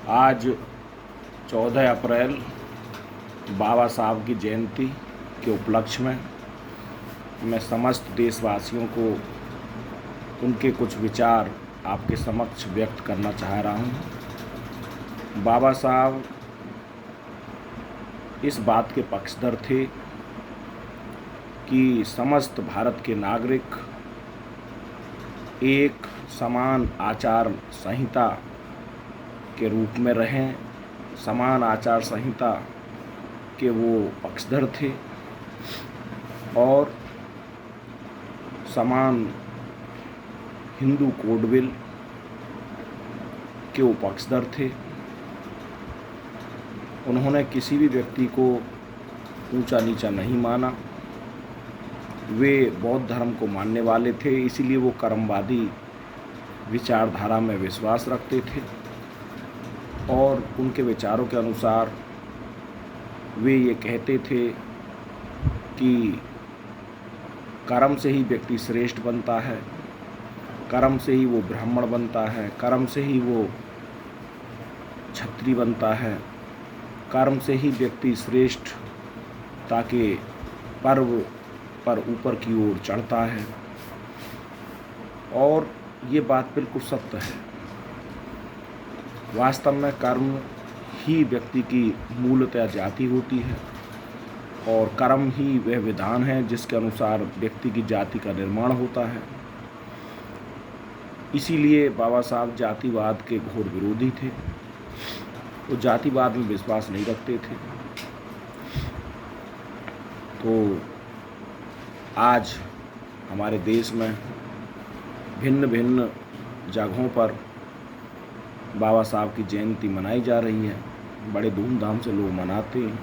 आज 14 अप्रैल बाबा साहब की जयंती के उपलक्ष्य में मैं समस्त देशवासियों को उनके कुछ विचार आपके समक्ष व्यक्त करना चाह रहा हूँ। बाबा साहब इस बात के पक्षधर थे कि समस्त भारत के नागरिक एक समान आचार संहिता के रूप में रहें। समान आचार संहिता के वो पक्षधर थे और समान हिंदू कोड बिल के वो पक्षधर थे। उन्होंने किसी भी व्यक्ति को ऊंचा नीचा नहीं माना। वे बौद्ध धर्म को मानने वाले थे, इसीलिए वो कर्मवादी विचारधारा में विश्वास रखते थे और उनके विचारों के अनुसार वे ये कहते थे कि कर्म से ही व्यक्ति श्रेष्ठ बनता है, कर्म से ही वो ब्राह्मण बनता है, कर्म से ही वो क्षत्रिय बनता है, कर्म से ही व्यक्ति श्रेष्ठता के पर्व पर ऊपर की ओर चढ़ता है। और ये बात बिल्कुल सत्य है। वास्तव में कर्म ही व्यक्ति की मूलतः जाति होती है और कर्म ही वह विधान है जिसके अनुसार व्यक्ति की जाति का निर्माण होता है। इसीलिए बाबा साहब जातिवाद के घोर विरोधी थे। वो जातिवाद में विश्वास नहीं रखते थे। तो आज हमारे देश में भिन्न भिन्न जगहों पर बाबा साहब की जयंती मनाई जा रही है। बड़े धूमधाम से लोग मनाते हैं।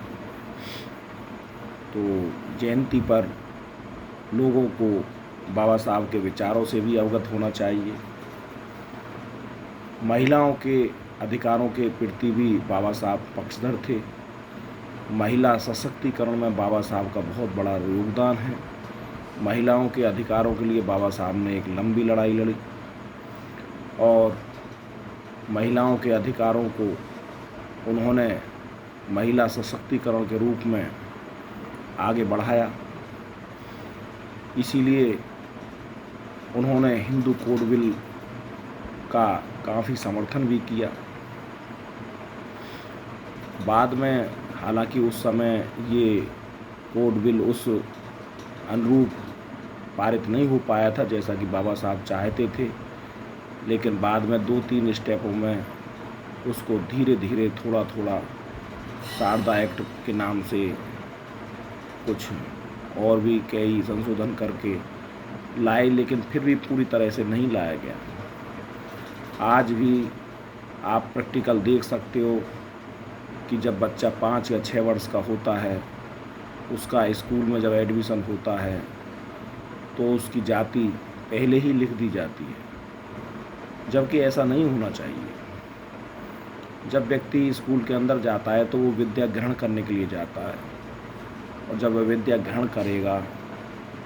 तो जयंती पर लोगों को बाबा साहब के विचारों से भी अवगत होना चाहिए। महिलाओं के अधिकारों के प्रति भी बाबा साहब पक्षधर थे। महिला सशक्तिकरण में बाबा साहब का बहुत बड़ा योगदान है। महिलाओं के अधिकारों के लिए बाबा साहब ने एक लंबी लड़ाई लड़ी और महिलाओं के अधिकारों को उन्होंने महिला सशक्तिकरण के रूप में आगे बढ़ाया। इसीलिए उन्होंने हिंदू कोड बिल का काफ़ी समर्थन भी किया। बाद में हालांकि उस समय ये कोड बिल उस अनुरूप पारित नहीं हो पाया था जैसा कि बाबा साहब चाहते थे, लेकिन बाद में 2-3 स्टेपों में उसको धीरे धीरे थोड़ा थोड़ा शारदा एक्ट के नाम से कुछ और भी कई संशोधन करके लाए, लेकिन फिर भी पूरी तरह से नहीं लाया गया। आज भी आप प्रैक्टिकल देख सकते हो कि जब बच्चा 5 या 6 वर्ष का होता है, उसका स्कूल में जब एडमिशन होता है तो उसकी जाति पहले ही लिख दी जाती है, जबकि ऐसा नहीं होना चाहिए। जब व्यक्ति स्कूल के अंदर जाता है तो वो विद्या ग्रहण करने के लिए जाता है और जब वह विद्या ग्रहण करेगा,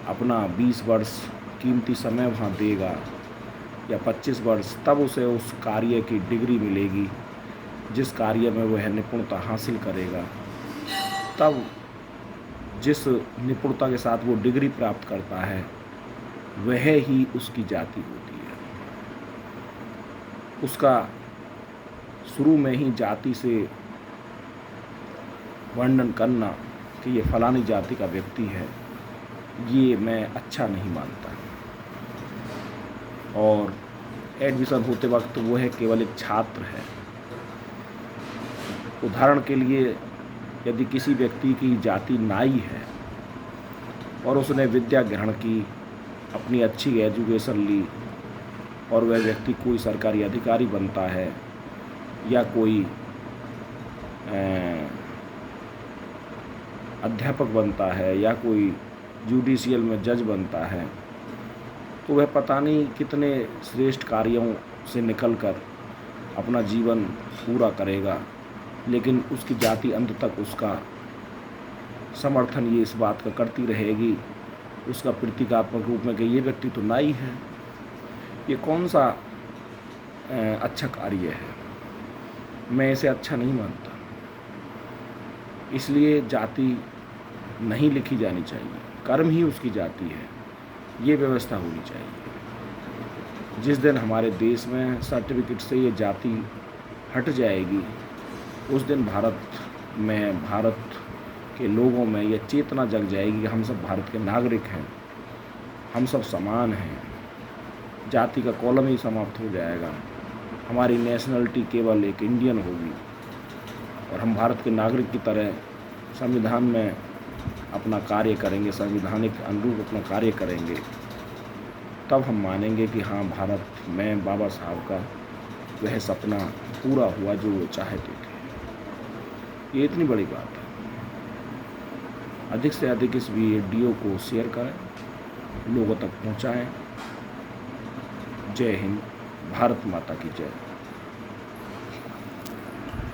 अपना 20 वर्ष कीमती समय वहाँ देगा या 25 वर्ष, तब उसे उस कार्य की डिग्री मिलेगी जिस कार्य में वह निपुणता हासिल करेगा। तब जिस निपुणता के साथ वो डिग्री प्राप्त करता है वह ही उसकी जाति होती है। उसका शुरू में ही जाति से वर्णन करना कि ये फलानी जाति का व्यक्ति है, ये मैं अच्छा नहीं मानता। और एडमिशन होते वक्त वो है केवल एक छात्र है। उदाहरण के लिए यदि किसी व्यक्ति की जाति नाई है और उसने विद्या ग्रहण की, अपनी अच्छी एजुकेशन ली और वह व्यक्ति कोई सरकारी अधिकारी बनता है या कोई अध्यापक बनता है या कोई जुडिशियल में जज बनता है, तो वह पता नहीं कितने श्रेष्ठ कार्यों से निकलकर अपना जीवन पूरा करेगा, लेकिन उसकी जाति अंत तक उसका समर्थन ये इस बात का करती रहेगी, उसका प्रतीकात्मक रूप में कि ये व्यक्ति तो नाई है, ये कौन सा अच्छा कार्य है। मैं इसे अच्छा नहीं मानता। इसलिए जाति नहीं लिखी जानी चाहिए, कर्म ही उसकी जाति है, ये व्यवस्था होनी चाहिए। जिस दिन हमारे देश में सर्टिफिकेट से ये जाति हट जाएगी, उस दिन भारत के लोगों में यह चेतना जग जाएगी कि हम सब भारत के नागरिक हैं, हम सब समान हैं। जाति का कॉलम ही समाप्त हो जाएगा, हमारी नेशनलिटी केवल एक इंडियन होगी और हम भारत के नागरिक की तरह संविधान में अपना कार्य करेंगे, संविधानिक अनुरूप अपना कार्य करेंगे। तब हम मानेंगे कि हाँ, भारत में बाबा साहब का वह सपना पूरा हुआ जो वो चाहते थे। ये इतनी बड़ी बात है। अधिक से अधिक इस वीडियो को शेयर करें, लोगों तक पहुंचाएं। जय हिंद, भारत माता की जय।